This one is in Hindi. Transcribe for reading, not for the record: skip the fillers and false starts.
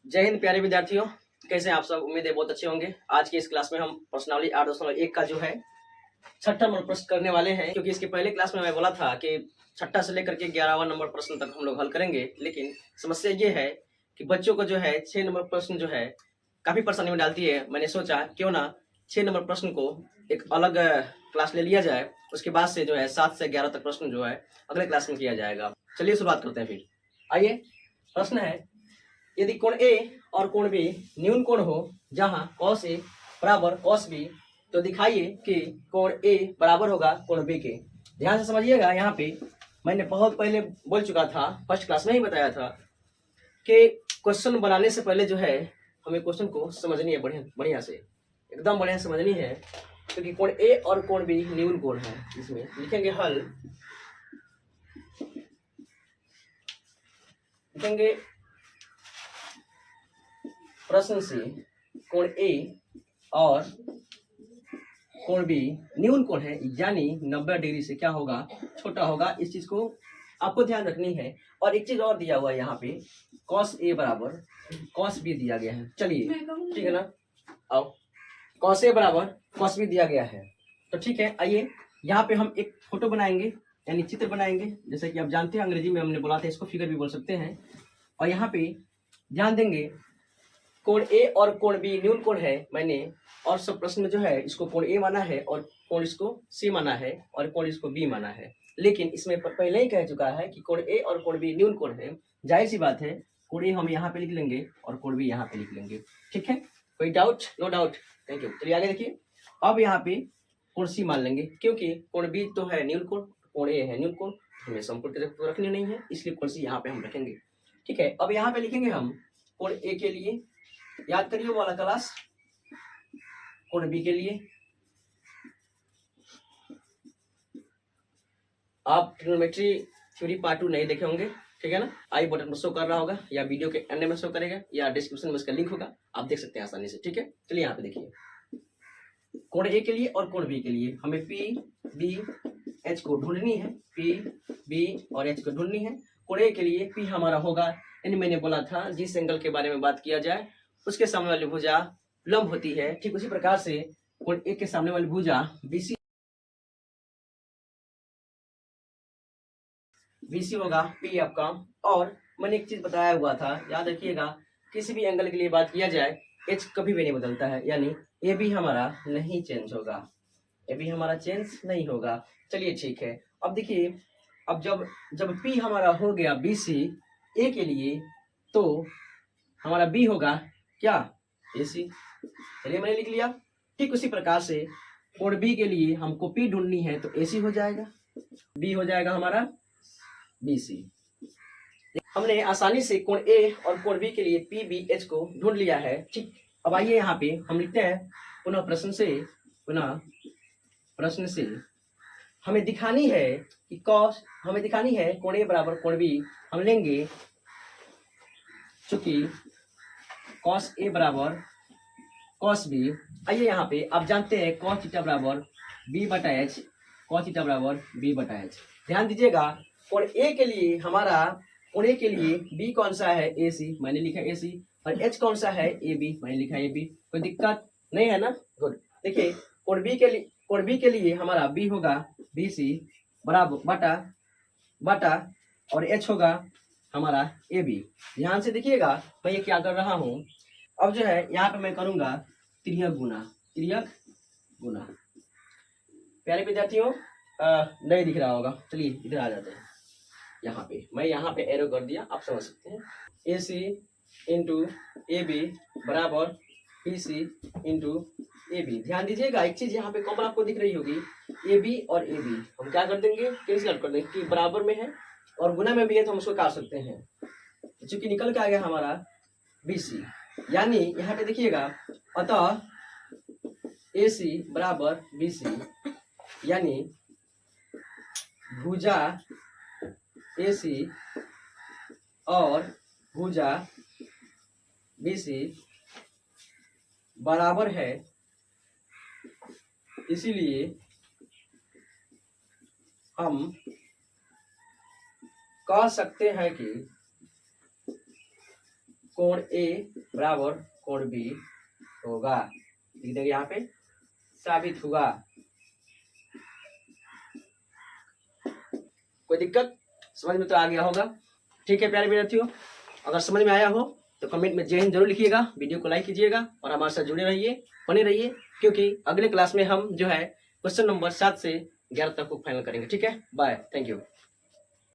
जय हिंद प्यारे विद्यार्थियों, कैसे हैं आप सब। उम्मीद है बहुत अच्छे होंगे। आज की इस क्लास में हम प्रश्नावली 8.1 का जो है छठा नंबर प्रश्न करने वाले हैं, क्योंकि इसके पहले क्लास में मैं बोला था कि छठा से लेकर के 11वां नंबर प्रश्न तक हम लोग हल करेंगे। लेकिन समस्या ये है कि बच्चों को जो है 6 नंबर प्रश्न जो है काफी परेशानी में डालती है। मैंने सोचा क्यों ना 6 नंबर प्रश्न को एक अलग क्लास ले लिया जाए, उसके बाद से जो है 7 से 11 तक प्रश्न जो है अगले क्लास में किया जाएगा। चलिए शुरुआत करते हैं। फिर आइए, प्रश्न है, यदि कोण ए और कोण बी न्यून कोण हो जहां cos ए बराबर cos बी, तो दिखाइए कि कोण ए बराबर होगा कोण बी के। ध्यान से समझिएगा। यहाँ पे मैंने बहुत पहले बोल चुका था, फर्स्ट क्लास में ही बताया था कि क्वेश्चन बनाने से पहले जो है हमें क्वेश्चन को समझनी है बढ़िया से, एकदम बढ़िया समझनी है, क्योंकि कोण ए और कोण बी न्यून कोण है। इसमें लिखेंगे हल, लिखेंगे प्रश्न से कोण ए और कोण बी न्यून कोण है, यानी 90 डिग्री से क्या होगा, छोटा होगा। इस चीज को आपको ध्यान रखनी है। और एक चीज और दिया हुआ है यहाँ पे, cos ए बराबर cos बी दिया गया है। चलिए ठीक है ना, आओ, cos ए बराबर cos बी दिया गया है, तो ठीक है। आइए यहाँ पे हम एक फोटो बनाएंगे, यानी चित्र बनाएंगे। जैसे कि आप जानते हैं अंग्रेजी में हमने बोला था, इसको फिगर भी बोल सकते हैं। और यहाँ पे ध्यान देंगे, कोण ए और कोण बी न्यून कोण है मैंने, और सब प्रश्न में जो है इसको कोण ए माना है और कोण इसको सी माना है और कोण इसको बी माना है। लेकिन इसमें पहले ही कह चुका है कि कोण ए और कोण बी न्यून कोण है। जाहिर सी बात है, कोण ए हम यहाँ पे लिख लेंगे और कोण बी यहाँ पे लिख लेंगे। ठीक है, कोई doubt? No doubt, thank you. चलिए आगे देखिए। अब यहाँ पे कोण सी मान लेंगे, क्योंकि कोण बी तो है न्यून कोण, कोण ए है न्यून कोण, हमें संपूर्ण तो रखनी नहीं है, इसलिए कोण सी यहाँ पे हम रखेंगे। ठीक है, अब यहाँ पे लिखेंगे हम कोण ए के लिए, याद करिए वाला क्लास, कोण बी के लिए आप ट्रिग्नोमेट्री थ्योरी पार्ट 2 नहीं देखे होंगे, ठीक है ना। आई बटन पर शो कर रहा होगा, या वीडियो के एंड में शो करेगा, या डिस्क्रिप्शन में इसका लिंक होगा, आप देख सकते हैं आसानी से। ठीक है, चलिए यहाँ पे देखिए, कोण ए के लिए और कोण बी के लिए हमें पी बी एच को ढूंढनी है। पी बी और एच को ढूंढनी है। कोण ए के लिए पी हमारा होगा, यानी मैंने बोला था जिस एंगल के बारे में बात किया जाए उसके सामने वाली भुजा लंब होती है, ठीक उसी प्रकार से कोण ए के सामने वाली भुजा बीसी बीसी होगा पी आपका। और मैंने एक चीज बताया हुआ था, याद रखिएगा, किसी भी एंगल के लिए बात किया जाए एच कभी भी नहीं बदलता है, यानी ए भी हमारा नहीं चेंज होगा, ए भी हमारा चेंज नहीं होगा। चलिए ठीक है, अब देखिए, अब जब जब पी हमारा हो गया बीसी ए के लिए, तो हमारा बी होगा क्या, एसी। चलिए मैंने लिख लिया। ठीक उसी प्रकार से कोण बी के लिए हमको पी ढूंढनी है, तो एसी हो जाएगा, बी हो जाएगा हमारा बीसी। हमने आसानी से कोण ए और कोण बी के लिए पी बी एच को ढूंढ लिया है। ठीक, अब आइए यहाँ पे हम लिखते हैं पुनः प्रश्न से हमें दिखानी है कि हमें दिखानी है कोण ए बराबर कोण बी। हम लेंगे, चूंकि cos ए बराबर cos बी। आइए यहाँ पे आप जानते हैं cos थीटा बराबर b बटा एच, cos थीटा बराबर b बटा एच। ध्यान दीजिएगा, कोण ए के लिए हमारा, कोण ए के लिए b कौन सा है, ए सी, मैंने लिखा ए सी, और h कौन सा है, ए बी, मैंने लिखा ए बी। कोई दिक्कत नहीं है ना, गुड। देखिए कोण बी के लिए हमारा b होगा बी सी बराबर बटा और h होगा हमारा ए बी। ध्यान से देखिएगा मैं ये क्या कर रहा हूँ। अब जो है यहाँ पे मैं करूंगा तिर्यक गुना। प्यारे विद्यार्थियों, नहीं दिख रहा होगा, चलिए इधर आ जाते हैं। यहाँ पे मैं यहाँ पे एरो कर दिया, आप समझ सकते हैं। A C into A B बराबर B C into A B. ध्यान दीजिएगा, एक चीज यहाँ पे कॉमन आपको दिख रही होगी, ए बी और ए बी हम क्या कर देंगे, कैंसिल कर देंगे, कि बराबर में है और गुना में भी है तो हम उसको काट सकते हैं। चूंकि निकल के आ गया हमारा बी सी, यानी यहाँ पे देखिएगा, अतः ए सी बराबर बी सी, यानी भुजा ए सी और भुजा बी सी बराबर है, इसीलिए हम कह सकते हैं कि कोण ए बराबर कोण बी होगा, लिख देंगे यहाँ पे साबित हुआ। कोई दिक्कत समझ में तो आ गया होगा। ठीक है प्यारे विद्यार्थियों, अगर समझ में आया हो तो कमेंट में जय हिंद जरूर लिखिएगा, वीडियो को लाइक कीजिएगा और हमारे साथ जुड़े रहिए, बने रहिए, क्योंकि अगले क्लास में हम जो है क्वेश्चन नंबर 7 से 11 तक को फाइनल करेंगे। ठीक है, बाय, थैंक यू।